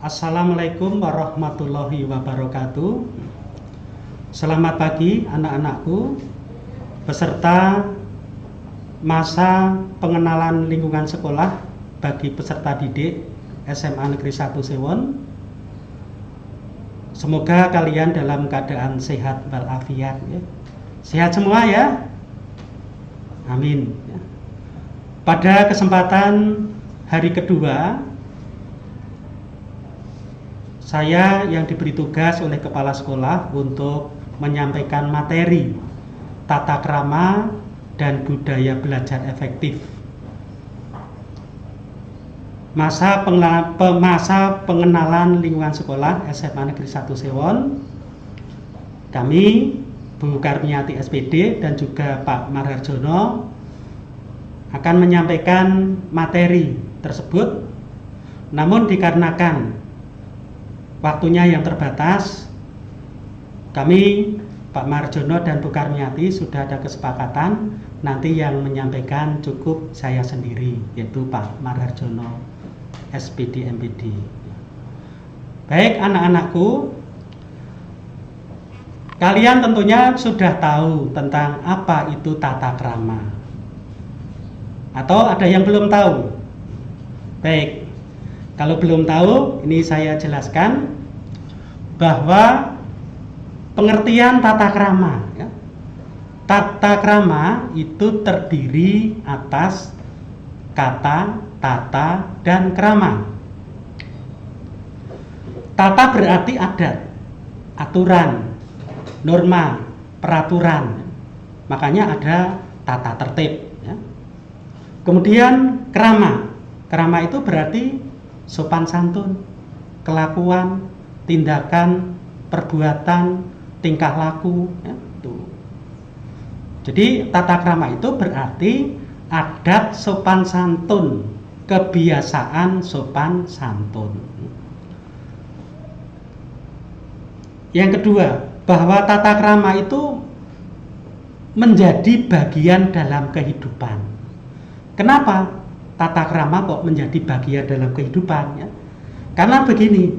Assalamualaikum warahmatullahi wabarakatuh. Selamat pagi anak-anakku, beserta masa pengenalan lingkungan sekolah bagi peserta didik SMA Negeri 1 Sewon. Semoga kalian dalam keadaan sehat walafiat ya. Sehat semua ya. Amin. Pada kesempatan hari kedua, saya yang diberi tugas oleh kepala sekolah untuk menyampaikan materi tata krama dan budaya belajar efektif. Masa pengenalan lingkungan sekolah SMA Negeri 1 Sewon, kami Bu Karmiati SPD dan juga Pak Marharjono akan menyampaikan materi tersebut. Namun dikarenakan waktunya yang terbatas, kami Pak Marjono dan Bu Karmiati sudah ada kesepakatan nanti yang menyampaikan cukup saya sendiri, yaitu Pak Marharjono SPD MPD. Baik anak-anakku, kalian tentunya sudah tahu tentang apa itu tata krama, atau ada yang belum tahu? Baik, kalau belum tahu, ini saya jelaskan bahwa pengertian tata krama ya. Tata krama itu terdiri atas kata, tata, dan krama. Tata berarti adat, aturan, norma, peraturan. Makanya ada tata tertib ya. Kemudian krama. Krama itu berarti sopan santun, kelakuan, tindakan, perbuatan, tingkah laku ya, tuh. Jadi tata krama itu berarti adat sopan santun, kebiasaan sopan santun. Yang kedua, bahwa tata krama itu menjadi bagian dalam kehidupan. Kenapa tata krama kok menjadi bagian dalam kehidupan ya? Karena begini,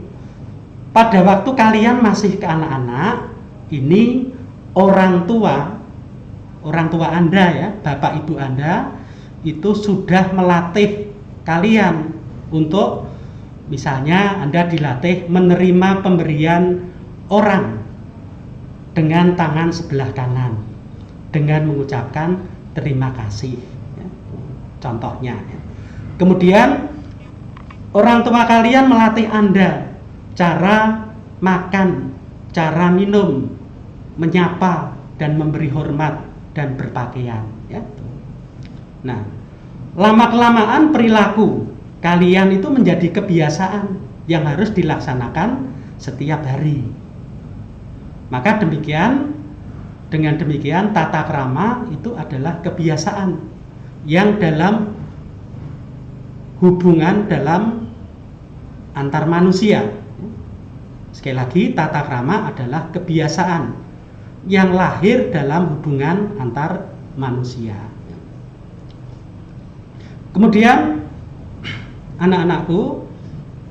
pada waktu kalian masih ke anak-anak, ini orang tua Anda ya, bapak ibu Anda itu sudah melatih kalian untuk, misalnya Anda dilatih menerima pemberian orang dengan tangan sebelah kanan dengan mengucapkan terima kasih ya. Contohnya ya. Kemudian orang tua kalian melatih Anda cara makan, cara minum, menyapa dan memberi hormat dan berpakaian ya. Nah, lama-kelamaan perilaku kalian itu menjadi kebiasaan yang harus dilaksanakan setiap hari. Maka dengan demikian tata krama itu adalah kebiasaan yang dalam hubungan dalam antar manusia. Sekali lagi, tata krama adalah kebiasaan yang lahir dalam hubungan antar manusia. Kemudian anak-anakku,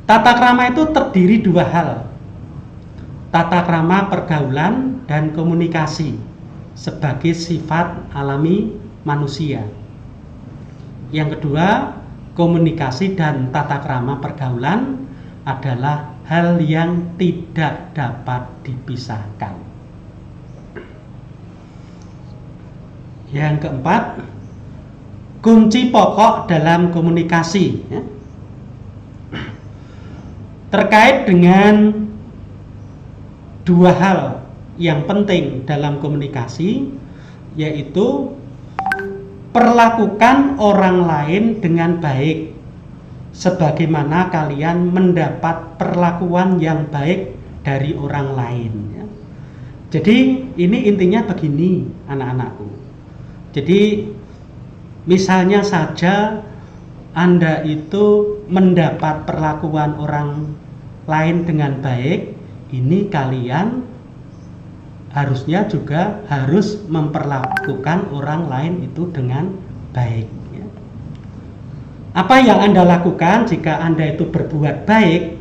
tata krama itu terdiri dua hal. Tata krama pergaulan dan komunikasi sebagai sifat alami manusia. Yang kedua, komunikasi dan tata krama pergaulan adalah hal yang tidak dapat dipisahkan. Yang keempat, kunci pokok dalam komunikasi ya. Terkait dengan dua hal yang penting dalam komunikasi, yaitu perlakukan orang lain dengan baik sebagaimana kalian mendapat perlakuan yang baik dari orang lain ya. Jadi ini intinya begini anak-anakku. Jadi misalnya saja Anda itu mendapat perlakuan orang lain dengan baik, ini kalian harusnya juga harus memperlakukan orang lain itu dengan baik ya. Apa yang Anda lakukan jika Anda itu berbuat baik,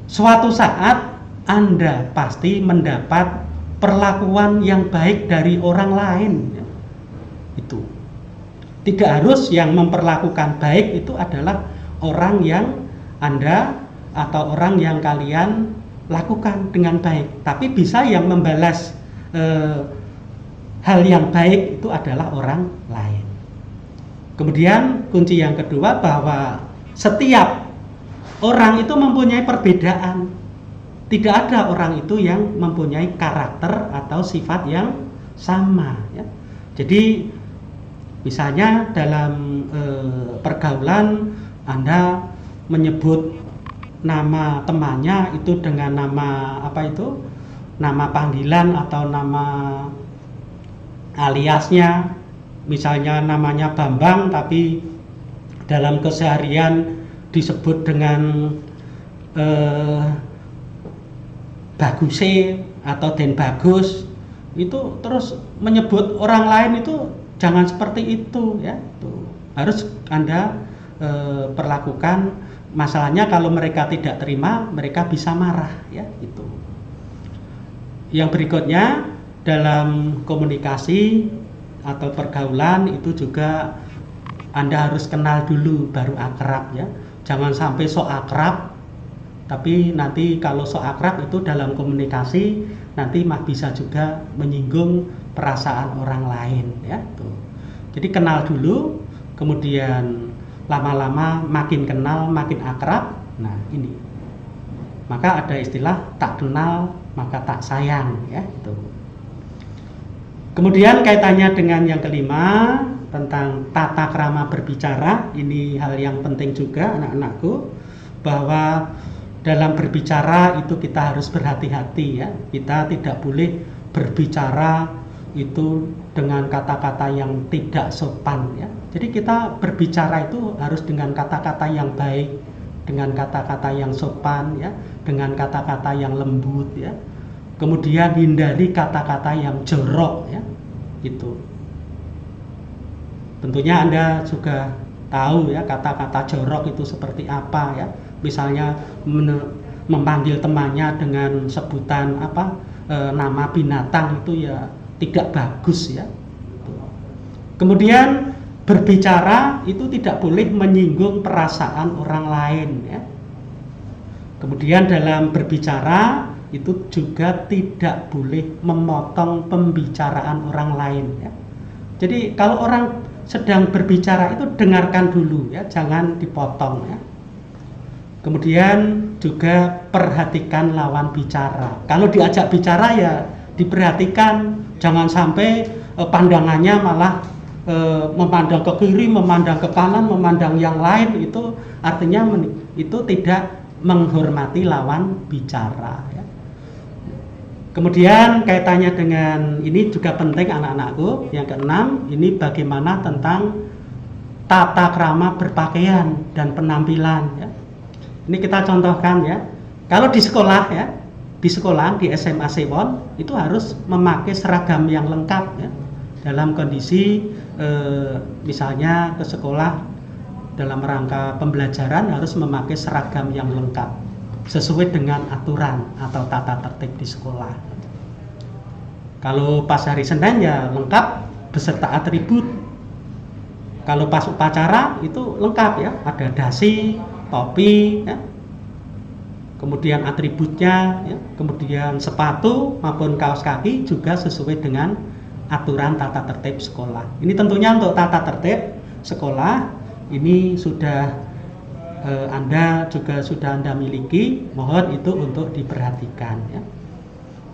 suatu saat Anda pasti mendapat perlakuan yang baik dari orang lain. Itu tidak harus yang memperlakukan baik itu adalah orang yang Anda atau orang yang kalian lakukan dengan baik, tapi bisa yang membalas hal yang baik itu adalah orang lain. Kemudian kunci yang kedua, bahwa setiap orang itu mempunyai perbedaan. Tidak ada orang itu yang mempunyai karakter atau sifat yang sama, ya. Jadi misalnya dalam pergaulan Anda menyebut nama temannya itu dengan nama nama panggilan atau nama aliasnya, misalnya namanya Bambang tapi dalam keseharian disebut dengan Baguse atau Den Bagus, itu terus menyebut orang lain, itu jangan seperti itu, ya. Tuh, harus Anda perlakukan. Masalahnya kalau mereka tidak terima, mereka bisa marah, ya, itu. Yang berikutnya, dalam komunikasi atau pergaulan itu juga Anda harus kenal dulu baru akrab, ya. Jangan sampai sok akrab tapi nanti kalau sok akrab itu dalam komunikasi nanti bisa juga menyinggung perasaan orang lain, ya. Tuh. Jadi kenal dulu, kemudian lama-lama makin kenal makin akrab. Nah, ini maka ada istilah tak kenal maka tak sayang, ya, itu. Kemudian kaitannya dengan yang kelima tentang tata krama berbicara. Ini hal yang penting juga, anak-anakku, bahwa dalam berbicara itu kita harus berhati-hati, ya. Kita tidak boleh berbicara itu dengan kata-kata yang tidak sopan, ya. Jadi kita berbicara itu harus dengan kata-kata yang baik, dengan kata-kata yang sopan, ya, dengan kata-kata yang lembut, ya. Kemudian hindari kata-kata yang jorok, ya. Itu. Tentunya Anda juga tahu, ya, kata-kata jorok itu seperti apa, ya. Misalnya memanggil temannya dengan sebutan nama binatang, itu ya tidak bagus, ya. Kemudian berbicara itu tidak boleh menyinggung perasaan orang lain, ya. Kemudian dalam berbicara itu juga tidak boleh memotong pembicaraan orang lain, ya. Jadi kalau orang sedang berbicara itu dengarkan dulu, ya, jangan dipotong, ya. Kemudian juga perhatikan lawan bicara. Kalau diajak bicara ya diperhatikan, jangan sampai pandangannya malah memandang ke kiri, memandang ke kanan, memandang yang lain. Itu artinya itu tidak menghormati lawan bicara, ya. Kemudian kaitannya dengan ini juga penting, anak-anakku. Yang keenam, ini bagaimana tentang tata krama berpakaian dan penampilan, ya. Ini kita contohkan, ya. Kalau di sekolah, ya, di sekolah di SMA Sewon itu harus memakai seragam yang lengkap, ya. Dalam kondisi misalnya ke sekolah dalam rangka pembelajaran harus memakai seragam yang lengkap sesuai dengan aturan atau tata tertib di sekolah. Kalau pas hari Senin ya lengkap beserta atribut. Kalau pas upacara itu lengkap, ya, ada dasi, topi, ya. Kemudian atributnya, ya, kemudian sepatu maupun kaos kaki juga sesuai dengan aturan tata tertib sekolah. Ini tentunya untuk tata tertib sekolah ini sudah Anda miliki, mohon itu untuk diperhatikan, ya.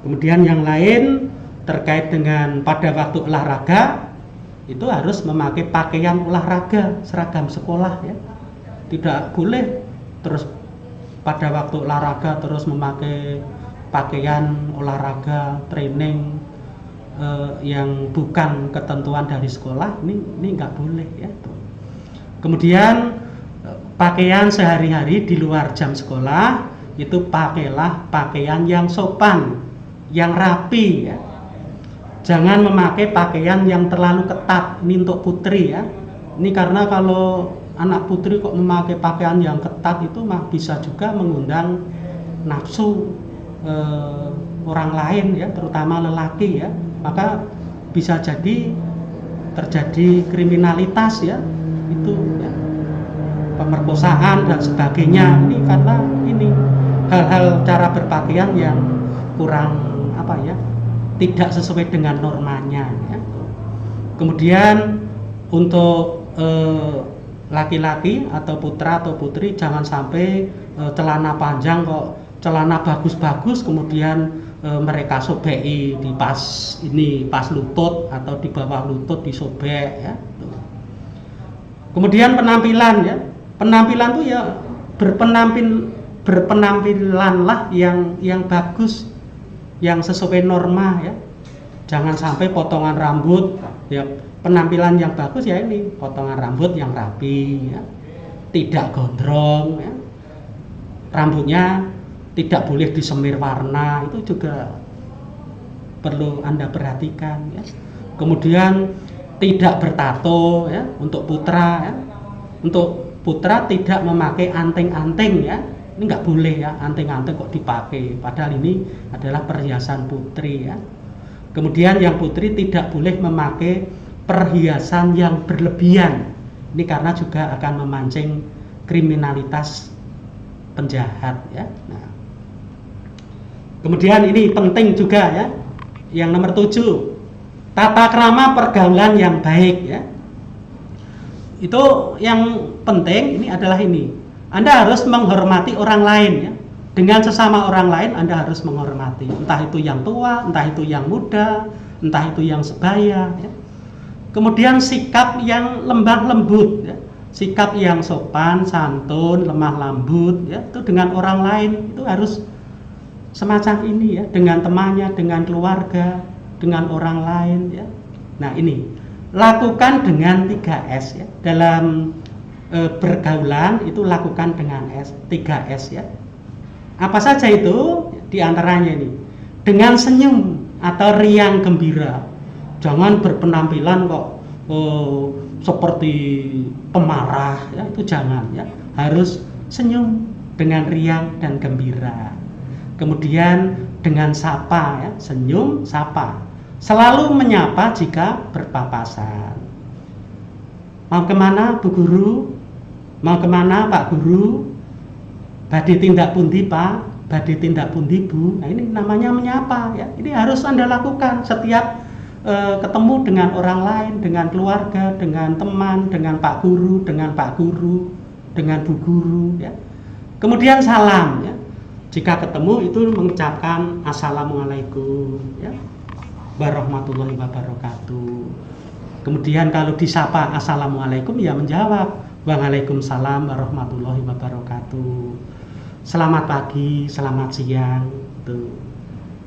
Kemudian yang lain terkait dengan pada waktu olahraga itu harus memakai pakaian olahraga seragam sekolah, ya. Tidak boleh terus pada waktu olahraga terus memakai pakaian olahraga training yang bukan ketentuan dari sekolah. Ini nggak boleh, ya. Kemudian pakaian sehari-hari di luar jam sekolah itu pakailah pakaian yang sopan, yang rapi, ya. Jangan memakai pakaian yang terlalu ketat. Ini untuk putri, ya. Ini karena kalau anak putri kok memakai pakaian yang ketat itu bisa juga mengundang nafsu orang lain ya, terutama lelaki ya, maka bisa jadi terjadi kriminalitas ya, itu ya, pemerkosaan dan sebagainya. Ini karena ini hal-hal cara berpakaian yang kurang apa ya, tidak sesuai dengan normanya ya. Kemudian untuk laki-laki atau putra atau putri jangan sampai celana panjang kok, celana bagus-bagus kemudian mereka sobeki di pas lutut atau di bawah lutut disobek ya. Kemudian penampilan ya, penampilan tuh ya berpenampilanlah yang bagus, yang sesuai norma ya. Jangan sampai potongan rambut ya, penampilan yang bagus ya ini potongan rambut yang rapi ya, tidak gondrong ya, rambutnya tidak boleh disemir warna, itu juga perlu Anda perhatikan ya. Kemudian tidak bertato ya untuk putra ya. Untuk putra tidak memakai anting-anting ya, ini nggak boleh ya, anting-anting kok dipakai, padahal ini adalah perhiasan putri ya. Kemudian yang putri tidak boleh memakai perhiasan yang berlebihan, ini karena juga akan memancing kriminalitas penjahat ya. Nah, kemudian ini penting juga ya, yang nomor 7, tata krama pergaulan yang baik ya. Itu yang penting ini adalah ini, Anda harus menghormati orang lain ya. Dengan sesama orang lain Anda harus menghormati, entah itu yang tua, entah itu yang muda, entah itu yang sebaya ya. Kemudian sikap yang lembah lembut ya, sikap yang sopan, santun, lemah lembut ya, itu dengan orang lain itu harus semacam ini ya, dengan temannya, dengan keluarga, dengan orang lain ya. Nah ini lakukan dengan 3S ya, dalam bergaulan itu lakukan dengan 3S ya. Apa saja itu? Di antaranya ini, dengan senyum atau riang gembira. Jangan berpenampilan kok seperti pemarah ya, itu jangan ya. Harus senyum dengan riang dan gembira. Kemudian dengan sapa ya, senyum, sapa. Selalu menyapa jika berpapasan. Mau kemana Bu Guru? Mau kemana Pak Guru? Badhe tindak pundi Pak? Badhe tindak pundi Bu? Nah ini namanya menyapa ya. Ini harus Anda lakukan setiap ketemu dengan orang lain, dengan keluarga, dengan teman, dengan Pak Guru, dengan Pak Guru, dengan Bu Guru ya. Kemudian salam ya. Jika ketemu itu mengucapkan Assalamualaikum ya, warahmatullahi wabarakatuh. Kemudian kalau disapa Assalamualaikum ya menjawab Waalaikumsalam warahmatullahi wabarakatuh. Selamat pagi, selamat siang tuh.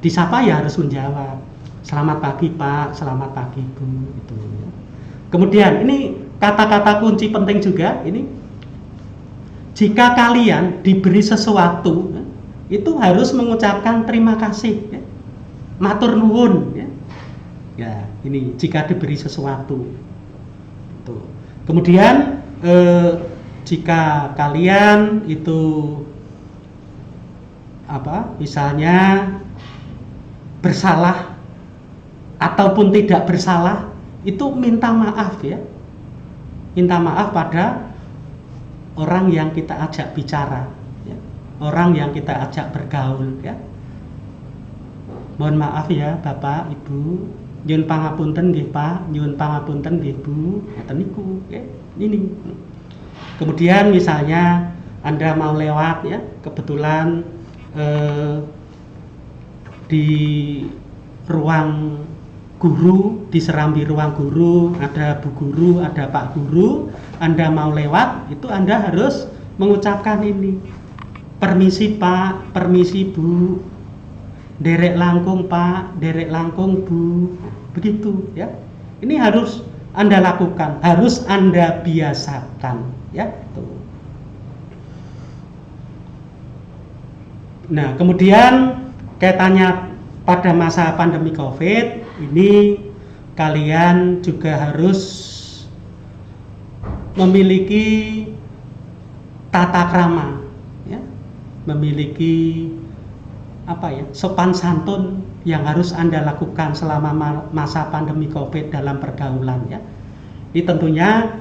Disapa ya harus menjawab selamat pagi Pak, selamat pagi Bu itu. Kemudian ini kata-kata kunci penting juga ini, jika kalian diberi sesuatu itu harus mengucapkan terima kasih ya. Matur nuwun ya. Ya, ini jika diberi sesuatu. Tuh. Kemudian jika kalian itu misalnya bersalah ataupun tidak bersalah, itu minta maaf ya. Minta maaf pada orang yang kita ajak bicara ya. Orang yang kita ajak bergaul ya. Mohon maaf ya Bapak, Ibu, nyuwun pangapunten nggih Pak, nyuwun pangapunten nggih Bu, ngoten niku ya. Ini. Kemudian misalnya Anda mau lewat ya, kebetulan di ruang guru, di serambi ruang guru ada Bu Guru, ada Pak Guru, Anda mau lewat, itu Anda harus mengucapkan ini, permisi Pak, permisi Bu, derek langkung Pak, derek langkung Bu, begitu ya. Ini harus Anda lakukan, harus Anda biasakan ya. Tuh. Nah, kemudian kaitannya pada masa pandemi COVID ini, kalian juga harus memiliki tata krama ya, memiliki sopan santun yang harus Anda lakukan selama masa pandemi Covid dalam pergaulan ya. Ini tentunya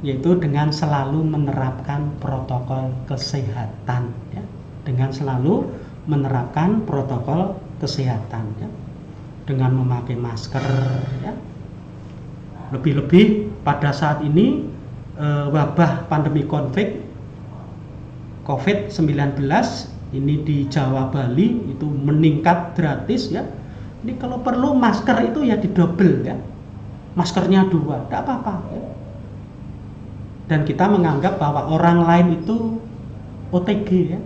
yaitu dengan selalu menerapkan protokol kesehatan ya. Dengan selalu menerapkan protokol kesehatan ya. Dengan memakai masker ya. Lebih-lebih pada saat ini wabah pandemi COVID-19 ini di Jawa Bali itu meningkat gratis ya. Ini kalau perlu masker itu ya didobel ya. Maskernya 2, tidak apa-apa ya. Dan kita menganggap bahwa orang lain itu OTG ya.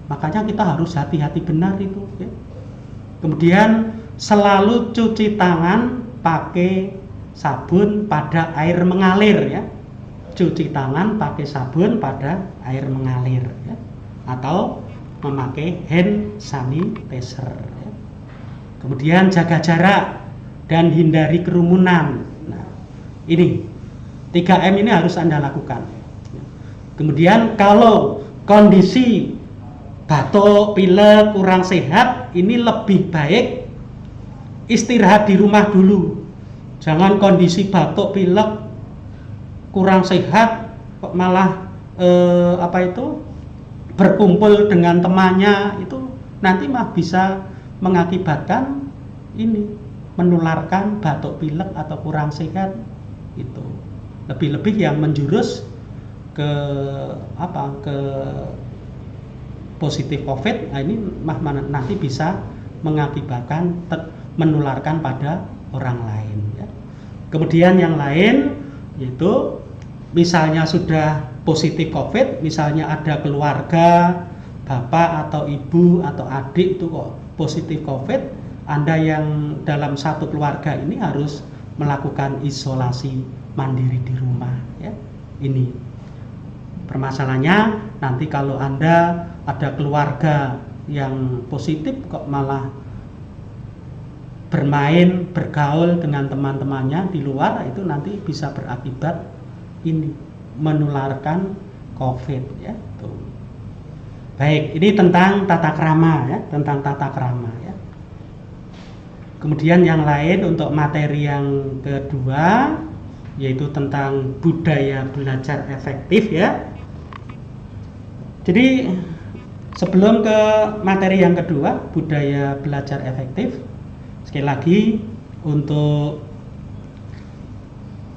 Makanya kita harus hati-hati benar itu ya. Kemudian selalu cuci tangan pakai sabun pada air mengalir ya. Cuci tangan pakai sabun pada air mengalir ya. Atau memakai hand sanitizer ya. Kemudian jaga jarak dan hindari kerumunan. Nah, ini 3M ini harus Anda lakukan. Kemudian kalau kondisi batuk, pilek, kurang sehat, ini lebih baik istirahat di rumah dulu. Jangan kondisi batuk, pilek, kurang sehat kok malah berkumpul dengan temannya, itu nanti mah bisa mengakibatkan ini menularkan batuk pilek atau kurang sehat itu. Lebih-lebih yang menjurus ke positif Covid, nah ini mah nanti bisa mengakibatkan menularkan pada orang lain ya. Kemudian yang lain yaitu misalnya sudah positif Covid, misalnya ada keluarga, bapak atau ibu atau adik itu kok positif Covid, Anda yang dalam satu keluarga ini harus melakukan isolasi mandiri di rumah ya. Ini permasalahannya nanti kalau Anda ada keluarga yang positif kok malah bermain, bergaul dengan teman-temannya di luar, itu nanti bisa berakibat ini menularkan Covid ya. Tuh. Baik, ini tentang tata krama ya, tentang tata krama ya. Kemudian yang lain untuk materi yang kedua yaitu tentang budaya belajar efektif ya. Jadi sebelum ke materi yang kedua, budaya belajar efektif, sekali lagi untuk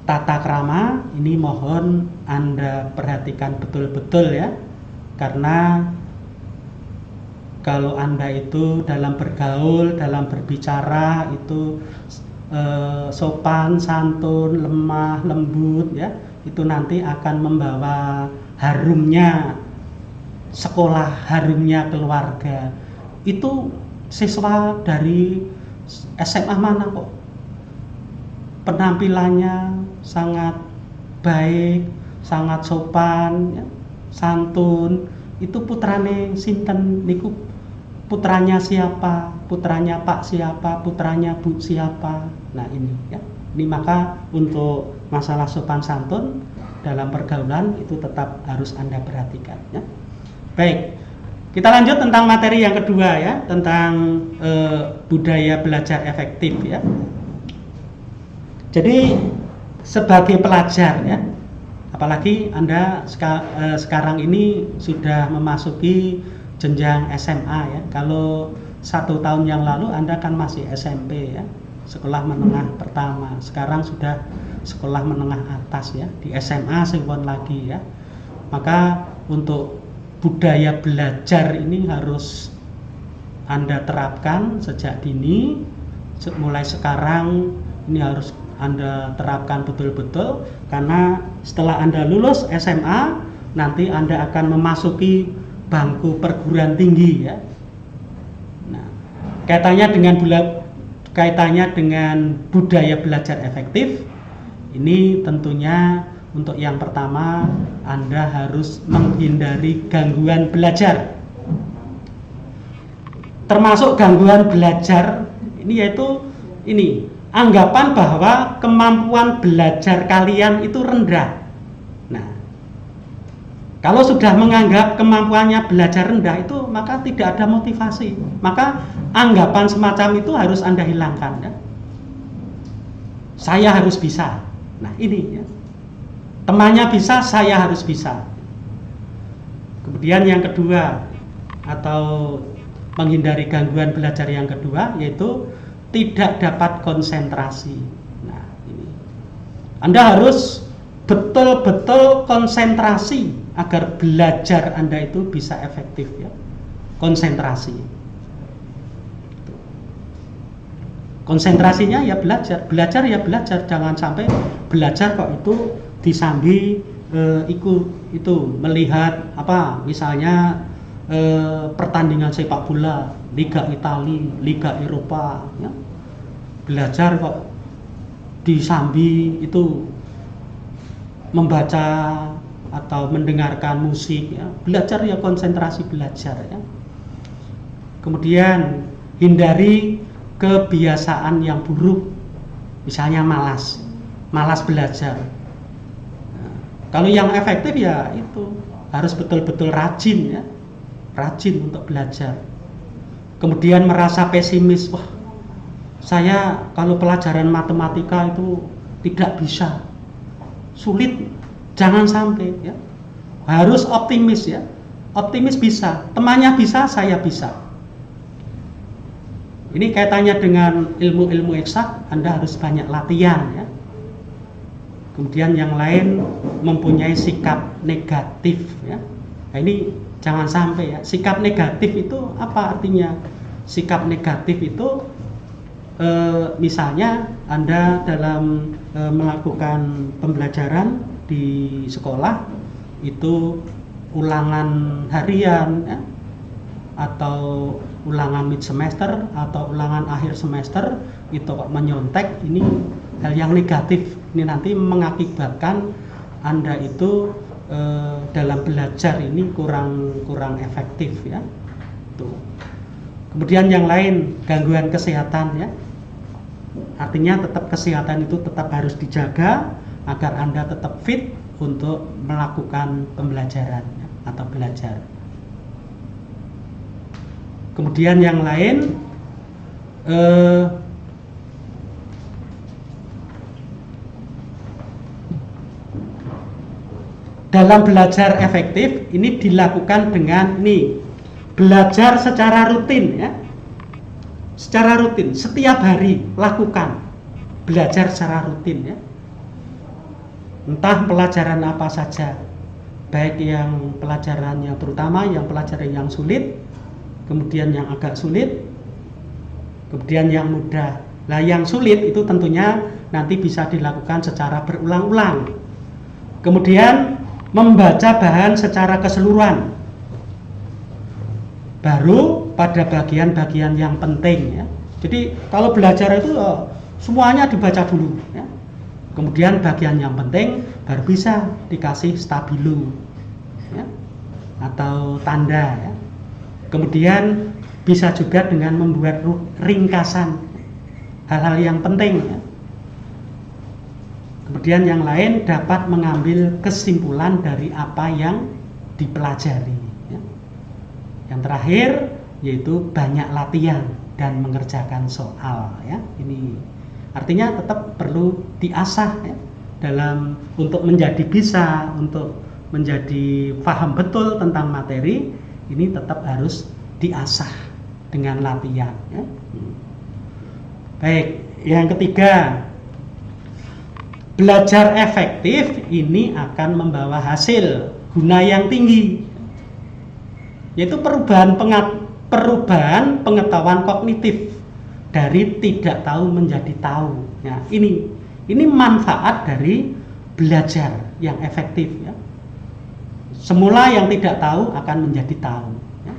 tata krama ini mohon Anda perhatikan betul-betul ya. Karena kalau Anda itu dalam bergaul, dalam berbicara itu sopan, santun, lemah, lembut ya, itu nanti akan membawa harumnya sekolah, harumnya keluarga. Itu siswa dari SMA mana kok penampilannya sangat baik, sangat sopan ya, santun. Itu putrane sinten niku, putranya siapa, putranya Pak siapa, putranya Bu siapa. Nah ini ya, ini maka untuk masalah sopan santun dalam pergaulan itu tetap harus Anda perhatikan ya. Baik, kita lanjut tentang materi yang kedua ya, tentang budaya belajar efektif ya. Jadi sebagai pelajar ya, apalagi Anda sekarang ini sudah memasuki jenjang SMA ya. Kalau 1 tahun yang lalu Anda kan masih SMP ya, sekolah menengah pertama. Sekarang sudah sekolah menengah atas ya, di SMA sewon lagi ya. Maka untuk budaya belajar ini harus Anda terapkan sejak dini. Mulai sekarang ini harus Anda terapkan betul-betul, karena setelah Anda lulus SMA nanti Anda akan memasuki bangku perguruan tinggi ya. Nah, kaitannya dengan budaya belajar efektif ini tentunya untuk yang pertama Anda harus menghindari gangguan belajar. Termasuk gangguan belajar ini yaitu ini anggapan bahwa kemampuan belajar kalian itu rendah. Nah, Kalau sudah menganggap kemampuannya belajar rendah itu, maka tidak ada motivasi. Maka anggapan semacam itu harus Anda hilangkan ya. Saya harus bisa. Nah ini ya. Temannya bisa, saya harus bisa. Kemudian yang kedua, atau menghindari gangguan belajar yang kedua, yaitu tidak dapat konsentrasi. Nah ini, Anda harus betul-betul konsentrasi agar belajar Anda itu bisa efektif ya. Konsentrasi. Konsentrasinya ya belajar ya belajar, jangan sampai belajar kok itu disambi itu melihat apa misalnya pertandingan sepak bola Liga Italia, Liga Eropa ya. Belajar kok disambi itu membaca atau mendengarkan musik ya. Belajar ya konsentrasi belajar ya. Kemudian hindari kebiasaan yang buruk, misalnya malas belajar. Nah, kalau yang efektif ya itu harus betul-betul rajin ya, rajin untuk belajar. Kemudian merasa pesimis, wah saya kalau pelajaran matematika itu tidak bisa, sulit, jangan sampai ya. Harus optimis ya, optimis bisa, temannya bisa, saya bisa. Ini kaitannya dengan ilmu-ilmu eksak, Anda harus banyak latihan ya. Kemudian yang lain mempunyai sikap negatif ya. Nah, ini jangan sampai ya. Sikap negatif itu apa artinya? Sikap negatif itu misalnya Anda dalam melakukan pembelajaran di sekolah itu ulangan harian ya, atau ulangan mid semester atau ulangan akhir semester itu kok menyontek, ini hal yang negatif. Ini nanti mengakibatkan Anda itu dalam belajar ini kurang efektif ya. Tuh. Kemudian yang lain gangguan kesehatan ya. Artinya tetap kesehatan itu tetap harus dijaga agar Anda tetap fit untuk melakukan pembelajaran ya, atau belajar. Kemudian yang lain dalam belajar efektif ini dilakukan dengan ini belajar secara rutin ya, secara rutin setiap hari lakukan belajar secara rutin ya, entah pelajaran apa saja, baik yang pelajarannya terutama yang pelajaran yang sulit, kemudian yang agak sulit, kemudian yang mudah. Nah yang sulit itu tentunya nanti bisa dilakukan secara berulang-ulang. Kemudian membaca bahan secara keseluruhan, baru pada bagian-bagian yang penting ya. Jadi kalau belajar itu semuanya dibaca dulu ya. Kemudian bagian yang penting baru bisa dikasih stabilo ya, atau tanda ya. Kemudian bisa juga dengan membuat ringkasan hal-hal yang penting ya. Kemudian yang lain dapat mengambil kesimpulan dari apa yang dipelajari ya. Yang terakhir yaitu banyak latihan dan mengerjakan soal ya. Ini artinya tetap perlu diasah ya, dalam untuk menjadi bisa, untuk menjadi paham betul tentang materi. Ini tetap harus diasah dengan latihan ya. Baik, yang ketiga, belajar efektif ini akan membawa hasil guna yang tinggi, yaitu perubahan pengetahuan kognitif dari tidak tahu menjadi tahu. Nah, ini manfaat dari belajar yang efektif ya. Semula yang tidak tahu akan menjadi tahu ya.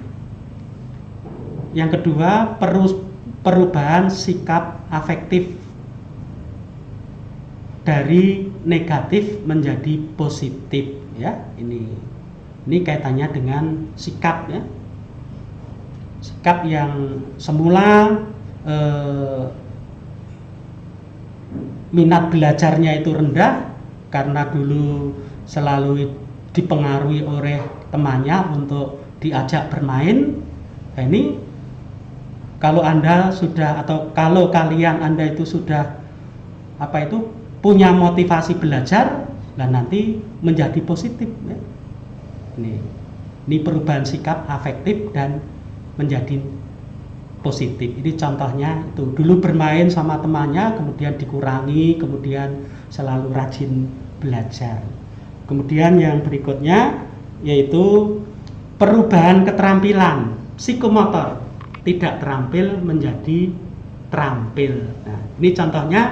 Yang kedua, perubahan sikap afektif dari negatif menjadi positif ya. Ini kaitannya dengan sikap ya. Sikap yang semula minat belajarnya itu rendah karena dulu selalu dipengaruhi oleh temannya untuk diajak bermain. Nah, ini kalau Anda sudah, atau kalau kalian Anda itu sudah punya motivasi belajar, dan nanti menjadi positif ya. Ini perubahan sikap afektif dan menjadi positif. Ini contohnya itu, dulu bermain sama temannya, kemudian dikurangi, kemudian selalu rajin belajar. Kemudian yang berikutnya yaitu perubahan keterampilan psikomotor, tidak terampil menjadi terampil. Nah, ini contohnya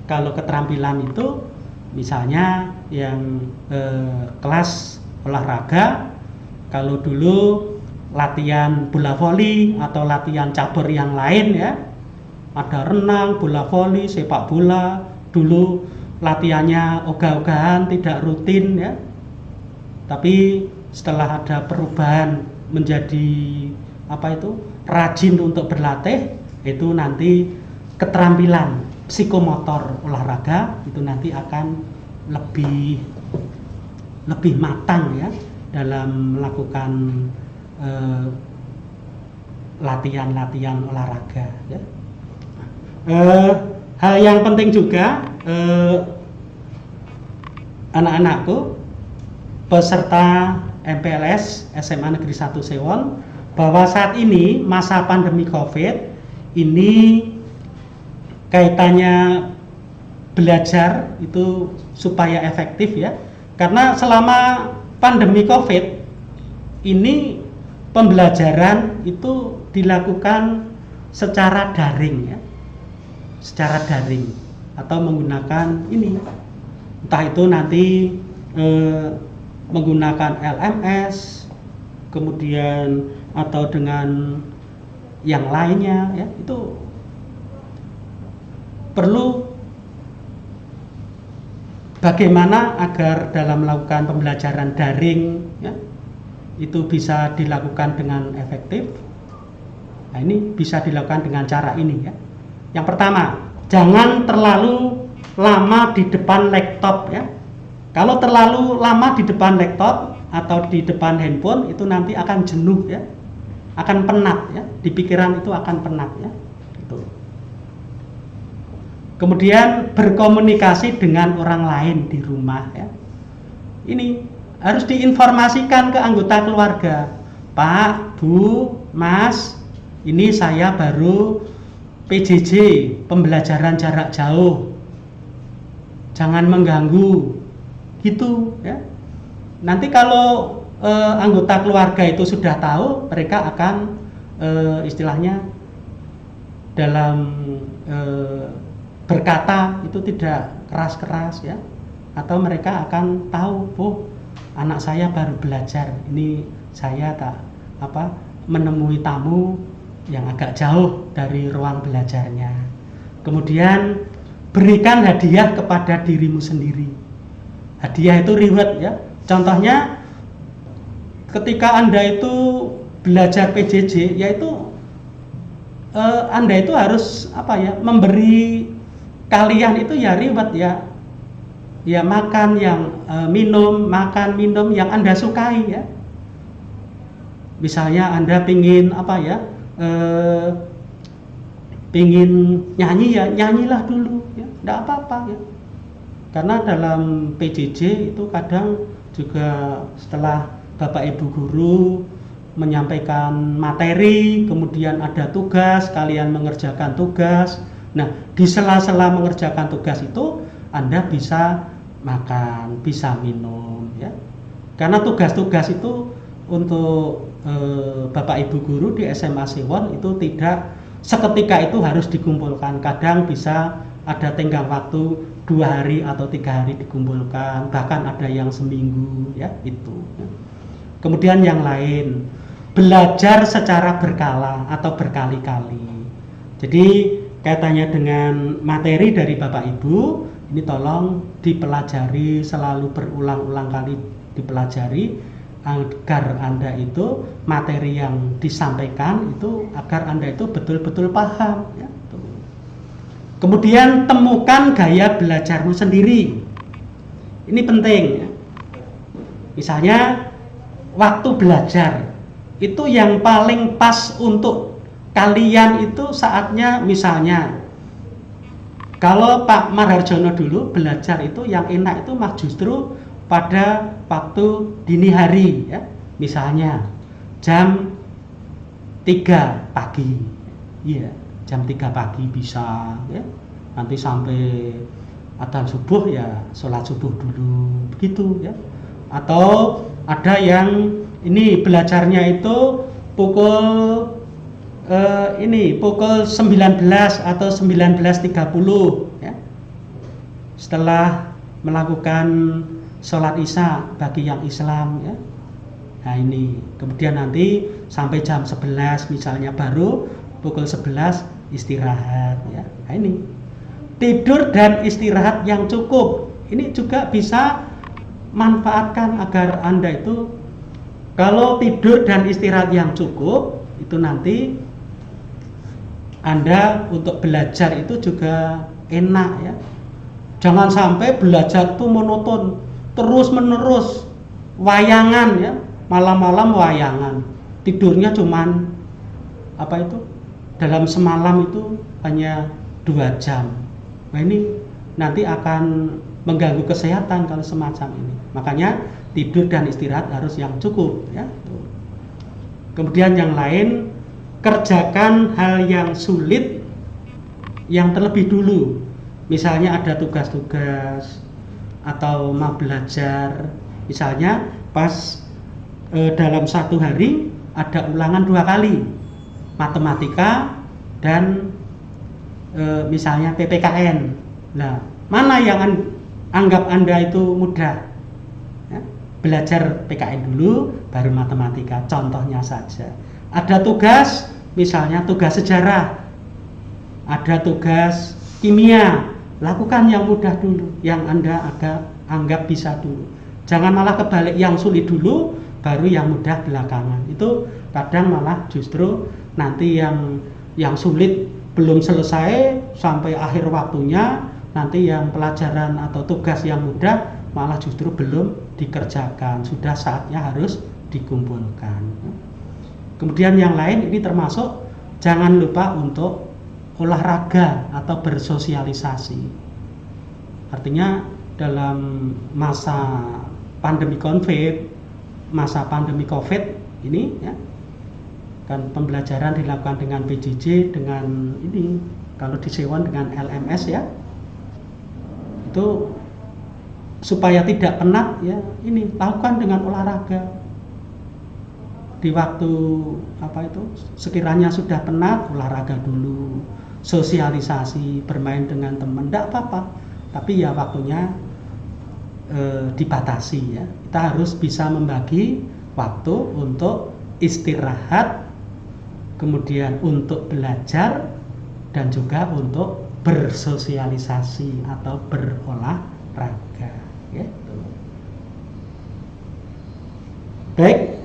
kalau keterampilan itu misalnya yang kelas olahraga, kalau dulu latihan bola voli atau latihan cabur yang lain ya, ada renang, bola voli, sepak bola, dulu latihannya ogah-ogahan, tidak rutin ya. Tapi setelah ada perubahan menjadi rajin untuk berlatih, itu nanti keterampilan psikomotor olahraga itu nanti akan lebih matang ya dalam melakukan latihan-latihan olahraga ya. Hal yang penting juga anak-anakku peserta MPLS SMA Negeri 1 Sewon, bahwa saat ini masa pandemi COVID ini kaitannya belajar itu supaya efektif ya, karena selama pandemi COVID ini pembelajaran itu dilakukan secara daring ya, secara daring atau menggunakan ini, entah itu nanti menggunakan LMS, kemudian atau dengan yang lainnya ya, itu perlu bagaimana agar dalam melakukan pembelajaran daring ya, itu bisa dilakukan dengan efektif. Nah, ini bisa dilakukan dengan cara ini ya. Yang pertama, jangan terlalu lama di depan laptop ya. Kalau terlalu lama di depan laptop atau di depan handphone itu nanti akan jenuh ya, akan penat ya, di pikiran itu akan penat ya. Itu. Kemudian berkomunikasi dengan orang lain di rumah ya. Ini harus diinformasikan ke anggota keluarga. Pak, Bu, Mas, ini saya baru PJJ, pembelajaran jarak jauh. Jangan mengganggu. Gitu ya. Nanti kalau anggota keluarga itu sudah tahu, mereka akan istilahnya dalam berkata itu tidak keras-keras ya, atau mereka akan tahu, oh anak saya baru belajar, ini saya menemui tamu yang agak jauh dari ruang belajarnya. Kemudian berikan hadiah kepada dirimu sendiri. Hadiah itu reward ya. Contohnya ketika Anda itu belajar PJJ, yaitu Anda itu harus memberi kalian itu ya reward ya. Ya makan yang makan minum yang Anda sukai ya. Misalnya Anda pingin pingin nyanyi ya, nyanyilah dulu ya, enggak apa-apa ya. Karena dalam PJJ itu kadang juga setelah Bapak Ibu guru menyampaikan materi, kemudian ada tugas, kalian mengerjakan tugas. Nah, di sela-sela mengerjakan tugas itu Anda bisa makan, bisa minum ya. Karena tugas-tugas itu untuk Bapak Ibu guru di SMA Sewon itu tidak seketika itu harus dikumpulkan. Kadang bisa ada tenggang waktu 2 hari atau 3 hari dikumpulkan, bahkan ada yang seminggu ya itu ya. Kemudian yang lain, belajar secara berkala atau berkali-kali. Jadi kaitannya dengan materi dari Bapak Ibu, ini tolong dipelajari, selalu berulang-ulang kali dipelajari agar Anda itu materi yang disampaikan itu agar Anda itu betul-betul paham ya. Kemudian temukan gaya belajarmu sendiri. Ini penting ya. Misalnya waktu belajar itu yang paling pas untuk kalian itu saatnya, misalnya kalau Pak Marharjono dulu belajar itu yang enak itu mah justru pada waktu dini hari ya. Misalnya jam 3 pagi. Iya, jam 3 pagi bisa ya. Nanti sampai adzan subuh ya sholat subuh dulu begitu ya. Atau ada yang ini belajarnya itu pukul pukul 19 atau 19.30 ya. Setelah melakukan sholat isya bagi yang Islam ya. Nah ini kemudian nanti sampai jam 11 misalnya, baru pukul 11 istirahat ya. Nah ini tidur dan istirahat yang cukup ini juga bisa manfaatkan agar Anda itu kalau tidur dan istirahat yang cukup itu nanti Anda untuk belajar itu juga enak ya. Jangan sampai belajar itu monoton terus menerus, wayangan ya, malam-malam wayangan, tidurnya cuman dalam semalam itu hanya 2 jam. Nah ini nanti akan mengganggu kesehatan kalau semacam ini. Makanya tidur dan istirahat harus yang cukup ya. Kemudian yang lain, kerjakan hal yang sulit yang terlebih dulu. Misalnya ada tugas-tugas atau mau belajar, misalnya pas dalam 1 hari ada ulangan 2 kali matematika dan misalnya PPKN. Nah, mana yang anggap Anda itu mudah ya? Belajar PKN dulu baru matematika, contohnya saja. Ada tugas, misalnya tugas sejarah, ada tugas kimia, lakukan yang mudah dulu, yang Anda anggap bisa dulu. Jangan malah kebalik, yang sulit dulu baru yang mudah belakangan. Itu kadang malah justru nanti yang sulit belum selesai sampai akhir waktunya, nanti yang pelajaran atau tugas yang mudah malah justru belum dikerjakan, sudah saatnya harus dikumpulkan. Kemudian yang lain ini termasuk jangan lupa untuk olahraga atau bersosialisasi. Artinya dalam masa pandemi COVID ini ya, kan pembelajaran dilakukan dengan PJJ, dengan ini kalau di Sewon dengan LMS ya, itu supaya tidak penat ya, ini lakukan dengan olahraga. Di waktu sekiranya sudah penat, olahraga dulu, sosialisasi, bermain dengan teman, tidak apa-apa, tapi ya waktunya dibatasi ya. Kita harus bisa membagi waktu untuk istirahat, kemudian untuk belajar, dan juga untuk bersosialisasi atau berolahraga ya. Baik,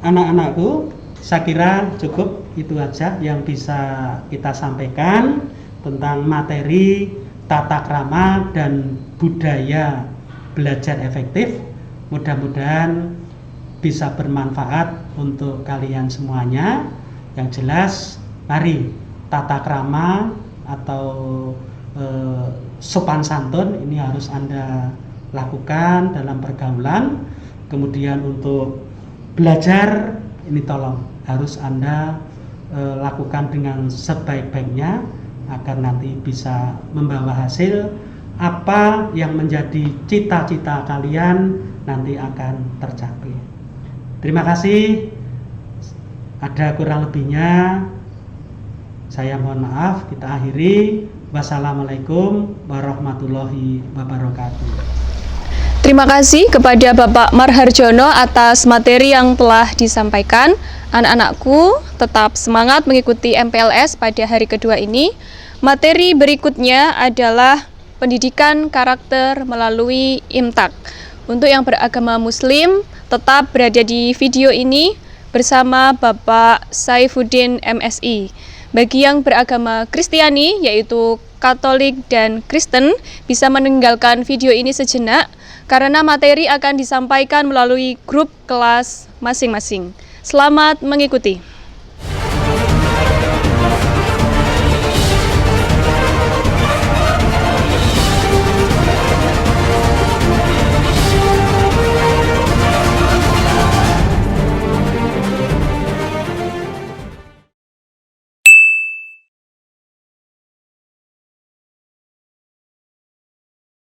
anak-anakku, saya kira cukup itu aja yang bisa kita sampaikan tentang materi tata krama dan budaya belajar efektif. Mudah-mudahan bisa bermanfaat untuk kalian semuanya. Yang jelas, mari tata krama atau sopan santun ini harus Anda lakukan dalam pergaulan. Kemudian untuk belajar ini tolong harus Anda lakukan dengan sebaik-baiknya agar nanti bisa membawa hasil apa yang menjadi cita-cita kalian nanti akan tercapai. Terima kasih. Ada kurang lebihnya saya mohon maaf, kita akhiri. Wassalamualaikum warahmatullahi wabarakatuh. Terima kasih kepada Bapak Marharjono atas materi yang telah disampaikan. Anak-anakku tetap semangat mengikuti MPLS pada hari kedua ini. Materi berikutnya adalah pendidikan karakter melalui IMTAK. Untuk yang beragama Muslim tetap berada di video ini bersama Bapak Saifuddin MSI. Bagi yang beragama Kristiani yaitu Katolik dan Kristen bisa meninggalkan video ini sejenak karena materi akan disampaikan melalui grup kelas masing-masing. Selamat mengikuti.